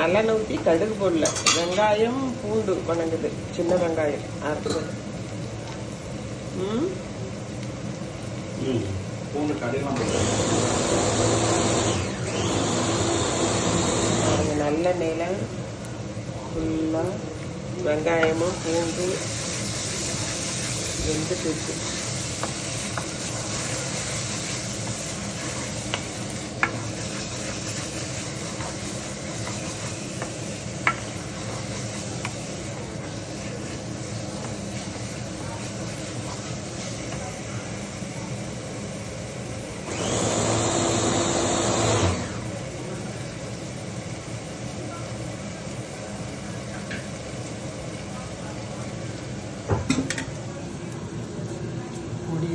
நல்லெண்ணெய் ஊற்றி கடுகு போடல, வெங்காயம் பூண்டு வணங்குது, சின்ன வெங்காயம் அரைச்சது. பூண்டு கடுகு நல்லெண்ணெயில் ஃபுல்லாக வெங்காயமும் பூண்டு வெந்துட்டு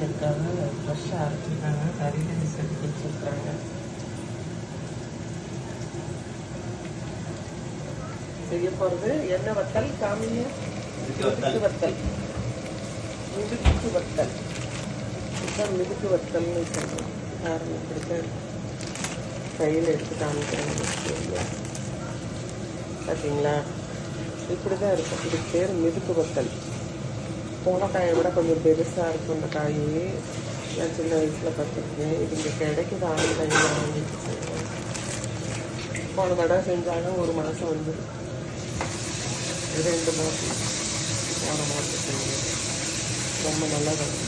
இருக்காங்க, ஃப்ரெஷ்ஷாக அரைச்சிருக்காங்க, கறியில் செஞ்சு வச்சுருக்குறாங்க. செய்ய போகிறது எண்ணெய் வத்தல், காமிங்க. மிதுக்கு வத்தல், மிதுக்கு வத்தல், இதுதான் மிதுக்கு வத்தல்னு சொல்கிறோம். காரணம் இப்படித்தான் கையில் எடுத்து காமிக்கிறாங்க. பார்த்தீங்களா, இப்படி தான் இருக்கும். இதுக்கு பேர் மிதுக்கு வத்தல். போன காயை விட கொஞ்சம் பெருசாக இருக்கும் இந்த காய். நான் சின்ன வயசில் பார்த்துருக்கேன். இது இங்கே கிடைக்குது, ஆன்லைனில் வாங்கிட்டு செய்வோம். போன தடவை செஞ்சாலும் 1 மாதம் வந்து 2 மாதம் போன மாதம் செஞ்சது ரொம்ப நல்லா இருக்கும்.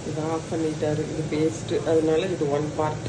இது ஆஃப் பண்ணிட்டாரு, இது பேஸ்ட்டு, அதனால இது 1 பார்ட்.